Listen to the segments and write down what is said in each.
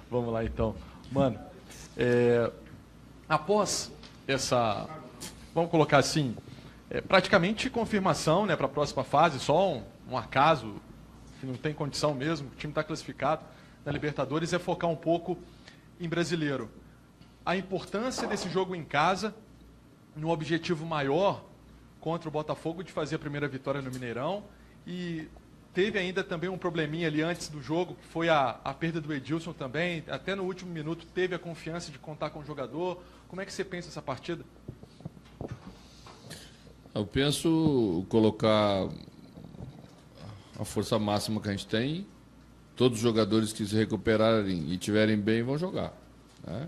Vamos lá, então. Mano, após essa, vamos colocar assim, praticamente confirmação, né, para a próxima fase, só um acaso, que não tem condição mesmo, o time está classificado na Libertadores, é focar um pouco em brasileiro. A importância desse jogo em casa, no objetivo maior contra o Botafogo de fazer a primeira vitória no Mineirão, e teve ainda também um probleminha ali antes do jogo, que foi a perda do Edilson também, até no último minuto teve a confiança de contar com o jogador. Como é que você pensa essa partida? Eu penso colocar a força máxima que a gente tem, todos os jogadores que se recuperarem e estiverem bem vão jogar, né?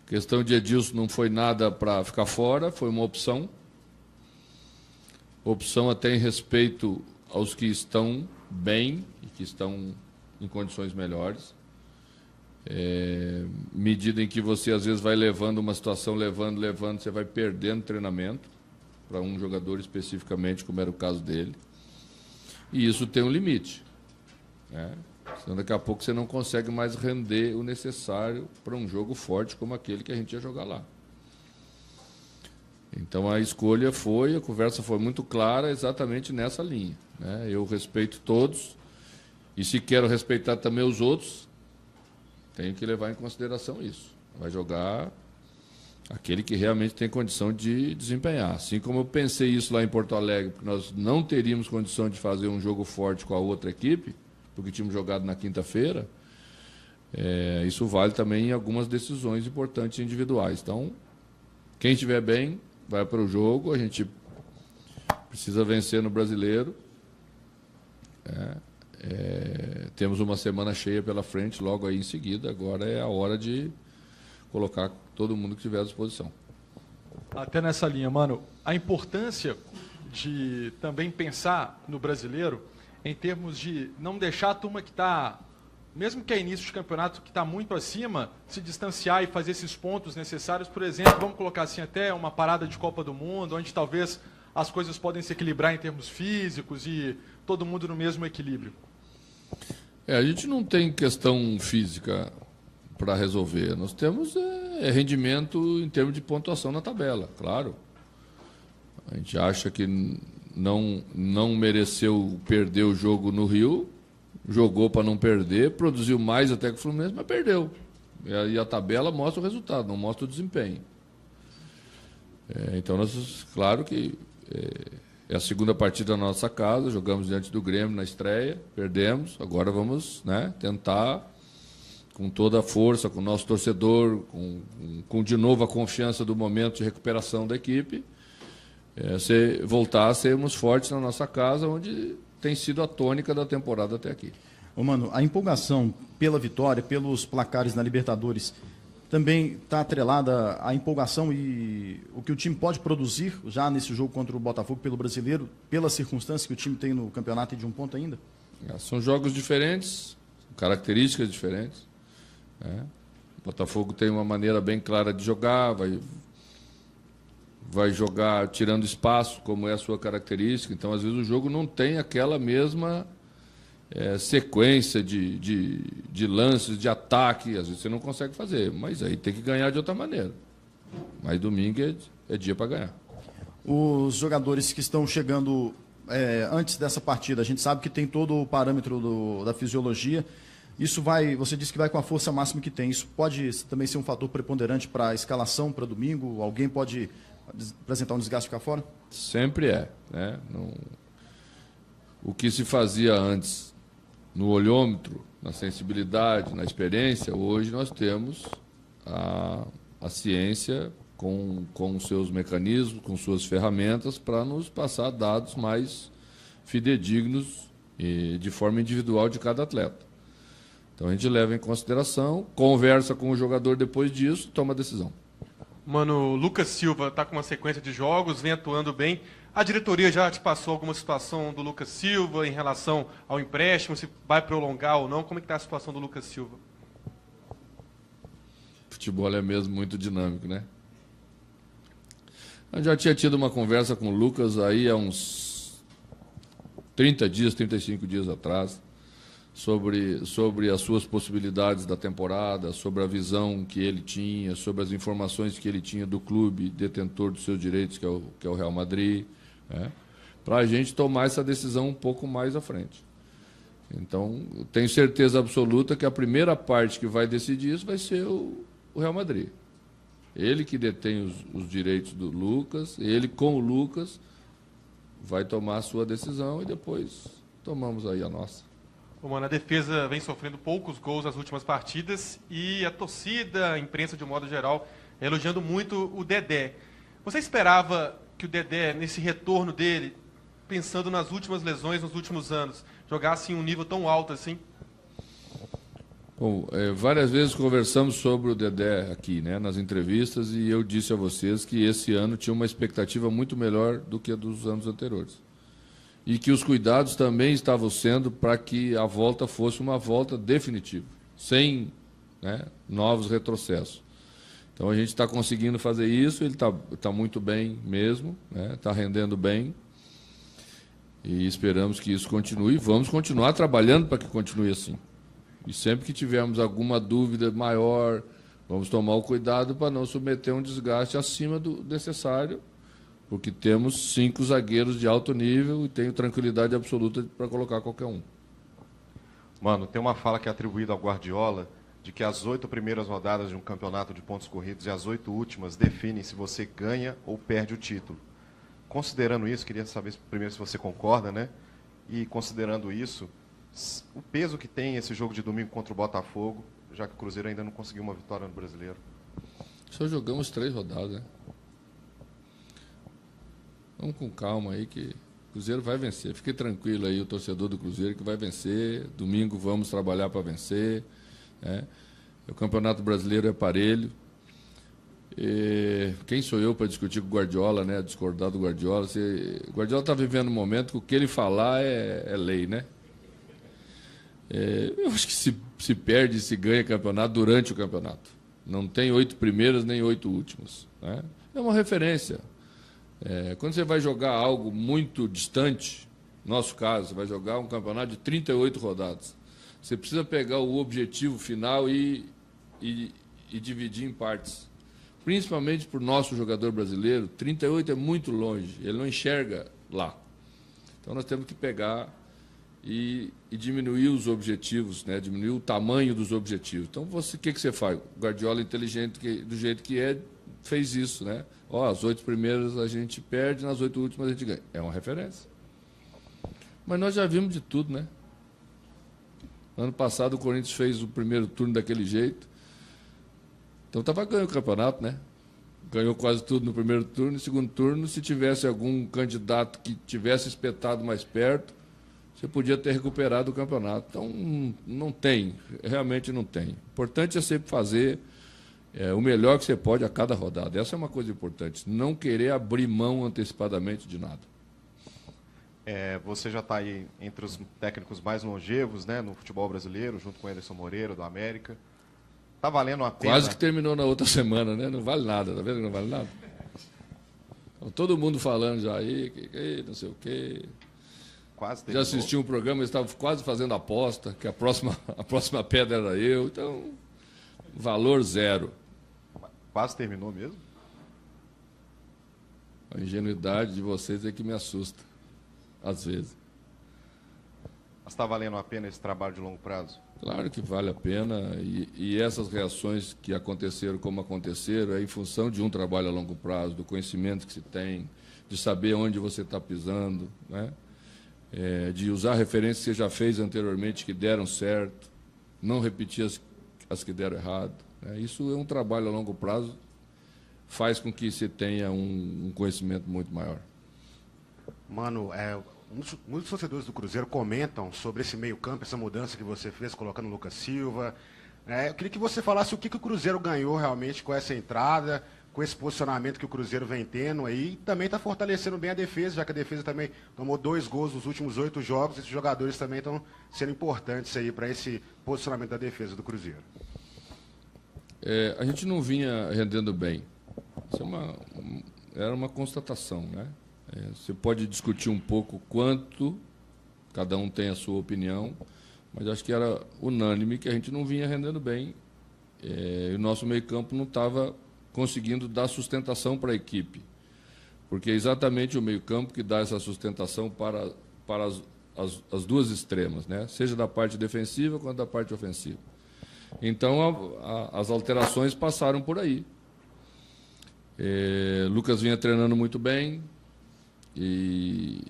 A questão de Edilson não foi nada para ficar fora, foi uma opção. Opção até em respeito aos que estão bem e que estão em condições melhores. Medida em que você às vezes vai levando uma situação, levando, você vai perdendo treinamento para um jogador especificamente, como era o caso dele. E isso tem um limite, né? Senão daqui a pouco você não consegue mais render o necessário para um jogo forte como aquele que a gente ia jogar lá. Então a escolha a conversa foi muito clara exatamente nessa linha, né? Eu respeito todos e se quero respeitar também os outros, tenho que levar em consideração isso. Vai jogar aquele que realmente tem condição de desempenhar. Assim como eu pensei isso lá em Porto Alegre, porque nós não teríamos condição de fazer um jogo forte com a outra equipe, porque tínhamos jogado na quinta-feira, isso vale também em algumas decisões importantes individuais. Então, quem estiver bem, vai para o jogo, a gente precisa vencer no Brasileiro. Temos uma semana cheia pela frente, logo aí em seguida, agora é a hora de colocar todo mundo que tiver à disposição. Até nessa linha, mano, a importância de também pensar no brasileiro em termos de não deixar a turma que está, mesmo que é início de campeonato, que está muito acima, se distanciar e fazer esses pontos necessários. Por exemplo, vamos colocar assim, até uma parada de Copa do Mundo, onde talvez as coisas podem se equilibrar em termos físicos e todo mundo no mesmo equilíbrio. A gente não tem questão física para resolver. Nós temos rendimento em termos de pontuação na tabela, claro. A gente acha que não mereceu perder o jogo no Rio, jogou para não perder, produziu mais até que o Fluminense, mas perdeu. E a tabela mostra o resultado, não mostra o desempenho. Então, claro que é a segunda partida da nossa casa, jogamos diante do Grêmio na estreia, perdemos, agora vamos, né, tentar com toda a força, com o nosso torcedor, com de novo a confiança do momento de recuperação da equipe, voltar a sermos fortes na nossa casa, onde tem sido a tônica da temporada até aqui. Ô, mano, a empolgação pela vitória, pelos placares na Libertadores, também está atrelada à empolgação e o que o time pode produzir já nesse jogo contra o Botafogo pelo Brasileiro, pelas circunstâncias que o time tem no campeonato e de um ponto ainda? São jogos diferentes, características diferentes. O Botafogo tem uma maneira bem clara de jogar, vai jogar tirando espaço, como é a sua característica. Então, às vezes, o jogo não tem aquela mesma sequência de lances, de ataque. Às vezes você não consegue fazer, mas aí tem que ganhar de outra maneira. Mas domingo é dia para ganhar. Os jogadores que estão chegando antes dessa partida, a gente sabe que tem todo o parâmetro da fisiologia. Isso você disse que vai com a força máxima que tem. Isso pode também ser um fator preponderante para a escalação para domingo? Alguém pode apresentar um desgaste e ficar fora? Sempre né? O que se fazia antes no olhômetro, na sensibilidade, na experiência, hoje nós temos a ciência com os seus mecanismos, com suas ferramentas para nos passar dados mais fidedignos e de forma individual de cada atleta. Então a gente leva em consideração, conversa com o jogador depois disso, toma a decisão. Mano, o Lucas Silva está com uma sequência de jogos, vem atuando bem. A diretoria já te passou alguma situação do Lucas Silva em relação ao empréstimo, se vai prolongar ou não? Como é que está a situação do Lucas Silva? Futebol é mesmo muito dinâmico, né? Eu já tinha tido uma conversa com o Lucas aí há uns 30 dias, 35 dias atrás, sobre as suas possibilidades da temporada, sobre a visão que ele tinha, sobre as informações que ele tinha do clube detentor dos seus direitos, que é o Real Madrid, né? Para a gente tomar essa decisão um pouco mais à frente. Então, tenho certeza absoluta que a primeira parte que vai decidir isso vai ser o Real Madrid. Ele que detém os direitos do Lucas, ele com o Lucas vai tomar a sua decisão e depois tomamos aí a nossa. Mano, a defesa vem sofrendo poucos gols nas últimas partidas e a torcida, a imprensa de um modo geral, elogiando muito o Dedé. Você esperava que o Dedé, nesse retorno dele, pensando nas últimas lesões, nos últimos anos, jogasse em um nível tão alto assim? Bom, várias vezes conversamos sobre o Dedé aqui, né, nas entrevistas, e eu disse a vocês que esse ano tinha uma expectativa muito melhor do que a dos anos anteriores. E que os cuidados também estavam sendo para que a volta fosse uma volta definitiva, sem, né, novos retrocessos. Então a gente está conseguindo fazer isso, ele está muito bem mesmo, né, está rendendo bem, e esperamos que isso continue. Vamos continuar trabalhando para que continue assim. E sempre que tivermos alguma dúvida maior, vamos tomar o cuidado para não submeter um desgaste acima do necessário, porque temos 5 zagueiros de alto nível e tenho tranquilidade absoluta para colocar qualquer um. Mano, tem uma fala que é atribuída ao Guardiola, de que as 8 primeiras rodadas de um campeonato de pontos corridos e as 8 últimas definem se você ganha ou perde o título. Considerando isso, queria saber primeiro se você concorda, né? E considerando isso, o peso que tem esse jogo de domingo contra o Botafogo, já que o Cruzeiro ainda não conseguiu uma vitória no Brasileiro. Só jogamos 3 rodadas, né? Vamos com calma aí que o Cruzeiro vai vencer. Fique tranquilo aí, o torcedor do Cruzeiro, que vai vencer. Domingo vamos trabalhar para vencer, né? O Campeonato Brasileiro é parelho. E quem sou eu para discutir com o Guardiola, né? Discordar do Guardiola. O Guardiola está vivendo um momento que o que ele falar é lei, né? Eu acho que se perde e se ganha campeonato durante o campeonato. Não tem 8 primeiras nem 8 últimas, né? É uma referência. Quando você vai jogar algo muito distante, no nosso caso, você vai jogar um campeonato de 38 rodadas. Você precisa pegar o objetivo final e dividir em partes. Principalmente para o nosso jogador brasileiro, 38 é muito longe, ele não enxerga lá. Então nós temos que pegar e diminuir os objetivos, né? Diminuir o tamanho dos objetivos. Então, o que você faz? O Guardiola, inteligente do jeito que é, fez isso, né? As 8 primeiras a gente perde, nas 8 últimas a gente ganha. É uma referência. Mas nós já vimos de tudo, né? Ano passado o Corinthians fez o primeiro turno daquele jeito. Então estava ganhando o campeonato, né? Ganhou quase tudo no primeiro turno. No segundo turno, se tivesse algum candidato que tivesse espetado mais perto, você podia ter recuperado o campeonato. Então, não tem, realmente não tem. O importante é sempre fazer o melhor que você pode a cada rodada. Essa é uma coisa importante. Não querer abrir mão antecipadamente de nada. Você já está aí entre os técnicos mais longevos, né, no futebol brasileiro, junto com o Anderson Moreira, do América. Está valendo a pena? Quase que terminou na outra semana, né? Não vale nada, tá vendo que não vale nada? Então, todo mundo falando já aí, não sei o quê. Quase já assisti um programa, eles estavam quase fazendo aposta, que a próxima pedra era eu. Então, valor 0. Quase terminou mesmo? A ingenuidade de vocês é que me assusta, às vezes. Mas está valendo a pena esse trabalho de longo prazo? Claro que vale a pena. E essas reações que aconteceram como aconteceram é em função de um trabalho a longo prazo, do conhecimento que se tem, de saber onde você está pisando, né? De usar referências que você já fez anteriormente que deram certo, não repetir as que deram errado, né? Isso é um trabalho a longo prazo, faz com que você tenha um conhecimento muito maior. Mano, muitos torcedores do Cruzeiro comentam sobre esse meio-campo, essa mudança que você fez, colocando o Lucas Silva. Eu queria que você falasse o que o Cruzeiro ganhou realmente com essa entrada, com esse posicionamento que o Cruzeiro vem tendo aí, e também está fortalecendo bem a defesa, já que a defesa também tomou 2 gols nos últimos 8 jogos. Esses jogadores também estão sendo importantes aí para esse posicionamento da defesa do Cruzeiro. A gente não vinha rendendo bem. Isso era uma constatação, né? Você pode discutir um pouco quanto, cada um tem a sua opinião, mas acho que era unânime que a gente não vinha rendendo bem. E o nosso meio-campo não estava conseguindo dar sustentação para a equipe, porque é exatamente o meio-campo que dá essa sustentação para as duas extremas, né? Seja da parte defensiva quanto da parte ofensiva. Então, as alterações passaram por aí. Lucas vinha treinando muito bem e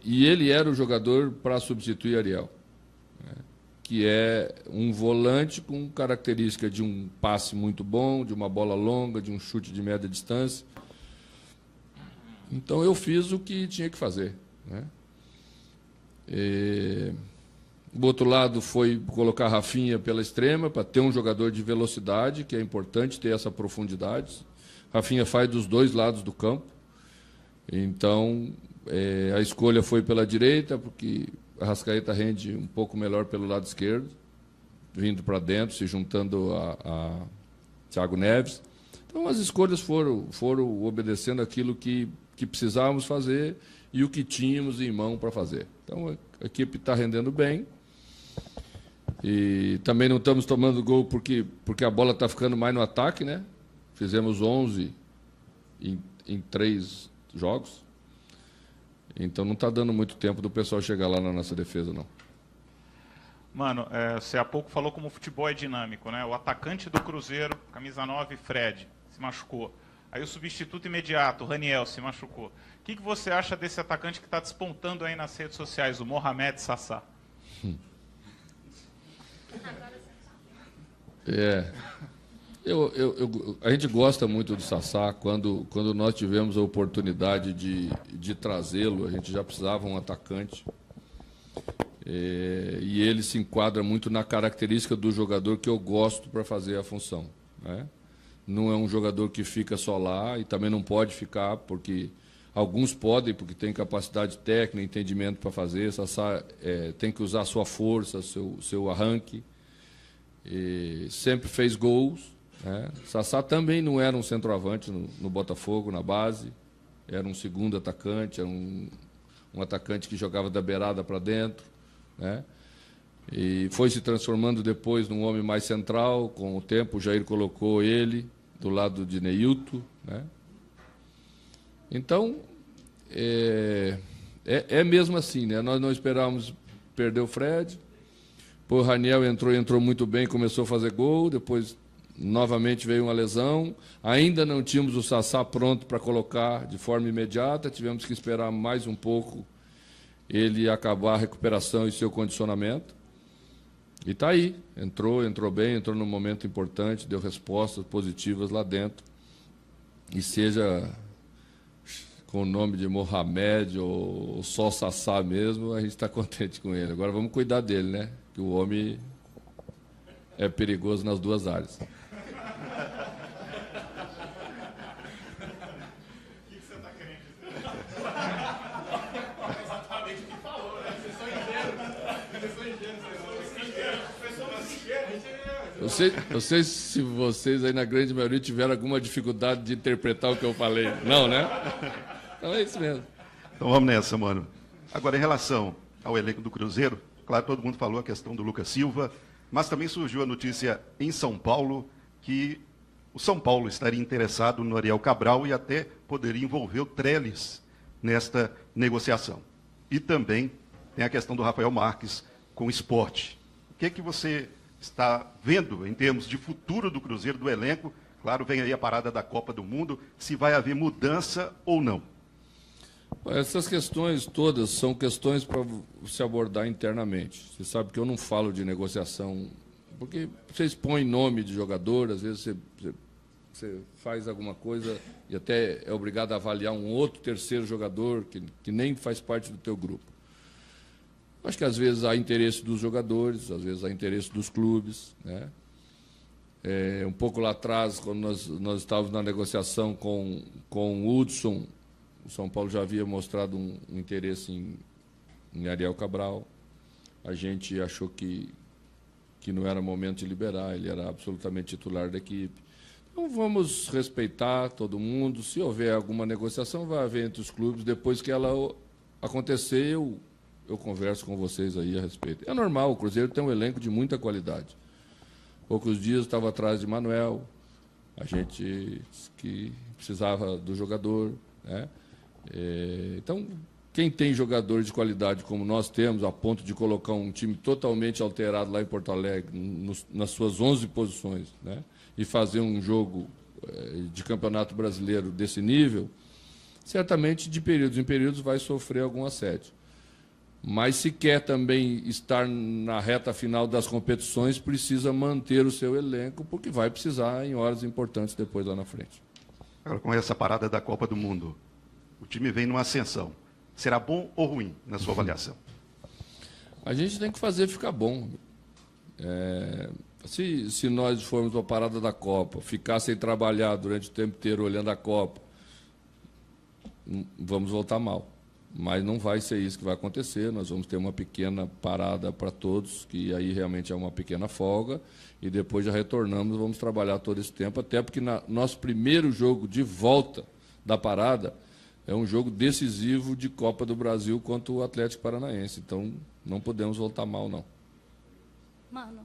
ele era o jogador para substituir Ariel, né? Que é um volante com característica de um passe muito bom, de uma bola longa, de um chute de média distância. Então, eu fiz o que tinha que fazer, né? Do outro lado foi colocar a Rafinha pela extrema, para ter um jogador de velocidade, que é importante ter essa profundidade. Rafinha faz dos dois lados do campo. Então, a escolha foi pela direita, porque a Arrascaeta rende um pouco melhor pelo lado esquerdo, vindo para dentro, se juntando a Thiago Neves. Então, as escolhas foram obedecendo aquilo que precisávamos fazer e o que tínhamos em mão para fazer. Então, a equipe está rendendo bem. E também não estamos tomando gol porque a bola está ficando mais no ataque, né? Fizemos 11 em 3 jogos. Então não está dando muito tempo do pessoal chegar lá na nossa defesa, não. Mano, você há pouco falou como o futebol é dinâmico, né? O atacante do Cruzeiro, camisa 9, Fred, se machucou. Aí o substituto imediato, o Raniel, se machucou. O que você acha desse atacante que está despontando aí nas redes sociais, o Mohamed Sassá? A gente gosta muito do Sassá. Quando nós tivemos a oportunidade de trazê-lo, a gente já precisava um atacante. E ele se enquadra muito na característica do jogador que eu gosto para fazer a função, né? Não é um jogador que fica só lá e também não pode ficar, porque alguns podem, porque tem capacidade técnica, entendimento para fazer. Sassá tem que usar a sua força, seu arranque. Sempre fez gols, né? Sassá também não era um centroavante no Botafogo, na base. Era um segundo atacante, era um atacante que jogava da beirada para dentro, né? E foi se transformando depois num homem mais central. Com o tempo, o Jair colocou ele do lado de Neilton, né? Então, é mesmo assim, né? Nós não esperávamos perder o Fred. O Raniel entrou muito bem, começou a fazer gol, depois novamente veio uma lesão. Ainda não tínhamos o Sassá pronto para colocar de forma imediata, tivemos que esperar mais um pouco ele acabar a recuperação e seu condicionamento. E está aí, entrou bem, entrou num momento importante, deu respostas positivas lá dentro. E seja com o nome de Mohamed ou só Sassá mesmo, a gente está contente com ele. Agora vamos cuidar dele, né? Que o homem é perigoso nas duas áreas. O que você está querendo dizer? Exatamente o que falou, né? Vocês são ingênuos. Eu sei se vocês aí na grande maioria tiveram alguma dificuldade de interpretar o que eu falei. Não, né? Então é isso mesmo. Então vamos nessa, mano. Agora, em relação ao elenco do Cruzeiro, claro, todo mundo falou a questão do Lucas Silva, mas também surgiu a notícia em São Paulo que o São Paulo estaria interessado no Ariel Cabral e até poderia envolver o Trellis nesta negociação. E também tem a questão do Rafael Marques com o Sport. O que você está vendo em termos de futuro do Cruzeiro, do elenco? Claro, vem aí a parada da Copa do Mundo, se vai haver mudança ou não. Essas questões todas são questões para se abordar internamente. Você sabe que eu não falo de negociação, porque você expõe nome de jogador, às vezes você faz alguma coisa e até é obrigado a avaliar um outro terceiro jogador que nem faz parte do teu grupo. Acho que às vezes há interesse dos jogadores, às vezes há interesse dos clubes, né? Um pouco lá atrás, quando nós estávamos na negociação com o Hudson, o São Paulo já havia mostrado um interesse em Ariel Cabral. A gente achou que não era momento de liberar, ele era absolutamente titular da equipe. Então vamos respeitar todo mundo. Se houver alguma negociação, vai haver entre os clubes. Depois que ela acontecer, eu converso com vocês aí a respeito. É normal, o Cruzeiro tem um elenco de muita qualidade. Poucos dias eu estava atrás de Manuel, a gente que precisava do jogador, né? Então, quem tem jogadores de qualidade como nós temos, a ponto de colocar um time totalmente alterado lá em Porto Alegre, nas suas 11 posições, né? E fazer um jogo de campeonato brasileiro desse nível, certamente de períodos em períodos vai sofrer algum assédio. Mas se quer também estar na reta final das competições, precisa manter o seu elenco, porque vai precisar em horas importantes depois lá na frente. Agora, com essa parada da Copa do Mundo, o time vem numa ascensão. Será bom ou ruim, na sua avaliação? A gente tem que fazer ficar bom. Se nós formos para a parada da Copa, ficar sem trabalhar durante o tempo inteiro olhando a Copa, vamos voltar mal. Mas não vai ser isso que vai acontecer, nós vamos ter uma pequena parada para todos, que aí realmente é uma pequena folga, e depois já retornamos, vamos trabalhar todo esse tempo, até porque nosso primeiro jogo de volta da parada é um jogo decisivo de Copa do Brasil contra o Atlético Paranaense, então não podemos voltar mal, não. Mano,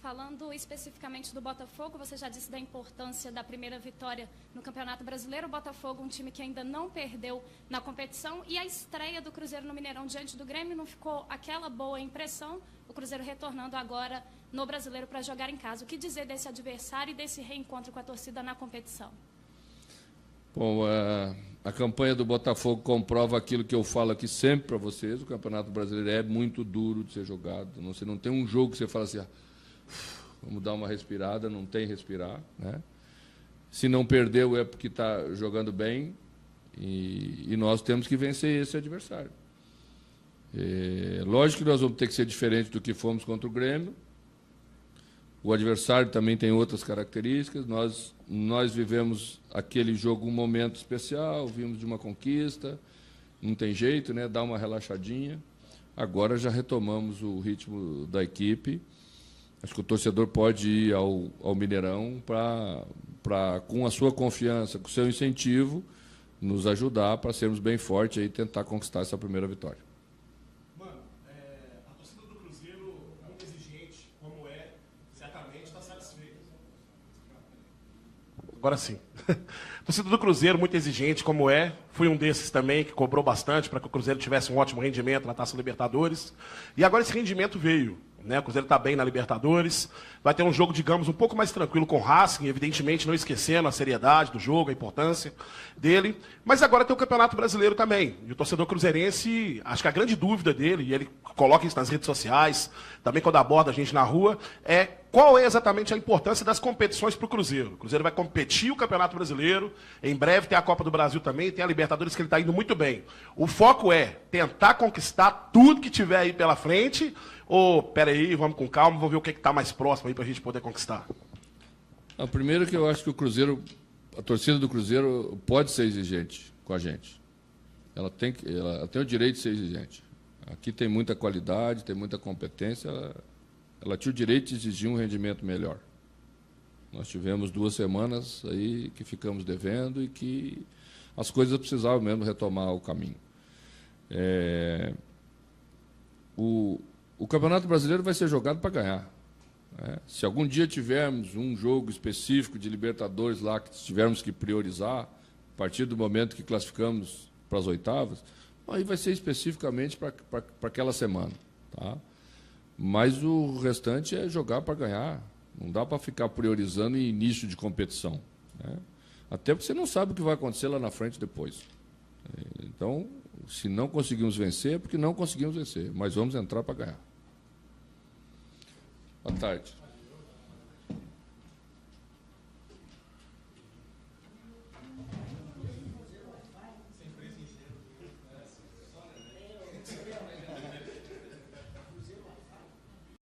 falando especificamente do Botafogo, você já disse da importância da primeira vitória no Campeonato Brasileiro. O Botafogo, um time que ainda não perdeu na competição. E a estreia do Cruzeiro no Mineirão diante do Grêmio não ficou aquela boa impressão. O Cruzeiro retornando agora no Brasileiro para jogar em casa. O que dizer desse adversário e desse reencontro com a torcida na competição? Bom, a campanha do Botafogo comprova aquilo que eu falo aqui sempre para vocês. O Campeonato Brasileiro é muito duro de ser jogado. Você não tem um jogo que você fala assim... Vamos dar uma respirada, não tem respirar, né? Se não perdeu é porque está jogando bem e nós temos que vencer esse adversário. Lógico que nós vamos ter que ser diferente do que fomos contra o Grêmio. O adversário também tem outras características. Nós vivemos aquele jogo um momento especial, vimos de uma conquista, não tem jeito, né? Dá uma relaxadinha. Agora já retomamos o ritmo da equipe. Acho que o torcedor pode ir ao Mineirão para, com a sua confiança, com o seu incentivo, nos ajudar para sermos bem fortes e tentar conquistar essa primeira vitória. Mano, a torcida do Cruzeiro, muito exigente, como certamente está satisfeita. Agora sim. A torcida do Cruzeiro, muito exigente, como fui um desses também, que cobrou bastante para que o Cruzeiro tivesse um ótimo rendimento na Taça Libertadores. E agora esse rendimento veio. O Cruzeiro está bem na Libertadores, vai ter um jogo, digamos, um pouco mais tranquilo com o Racing, evidentemente não esquecendo a seriedade do jogo, a importância dele, mas agora tem o Campeonato Brasileiro também, e o torcedor cruzeirense, acho que a grande dúvida dele, e ele coloca isso nas redes sociais, também quando aborda a gente na rua, é qual é exatamente a importância das competições para o Cruzeiro. O Cruzeiro vai competir o Campeonato Brasileiro, em breve tem a Copa do Brasil também, tem a Libertadores que ele está indo muito bem. O foco é tentar conquistar tudo que tiver aí pela frente, ou, peraí, vamos com calma, vamos ver o que está mais próximo aí para a gente poder conquistar. Primeiro que eu acho que o Cruzeiro, a torcida do Cruzeiro pode ser exigente com a gente. Ela tem o direito de ser exigente. Aqui tem muita qualidade, tem muita competência, ela tinha o direito de exigir um rendimento melhor. Nós tivemos 2 semanas aí que ficamos devendo e que as coisas precisavam mesmo retomar o caminho. O Campeonato Brasileiro vai ser jogado para ganhar. Se algum dia tivermos um jogo específico de Libertadores lá que tivermos que priorizar, a partir do momento que classificamos para as oitavas, aí vai ser especificamente para aquela semana. Tá? Mas o restante é jogar para ganhar. Não dá para ficar priorizando em início de competição. Até porque você não sabe o que vai acontecer lá na frente depois. Então, se não conseguimos vencer, é porque não conseguimos vencer. Mas vamos entrar para ganhar. Boa tarde.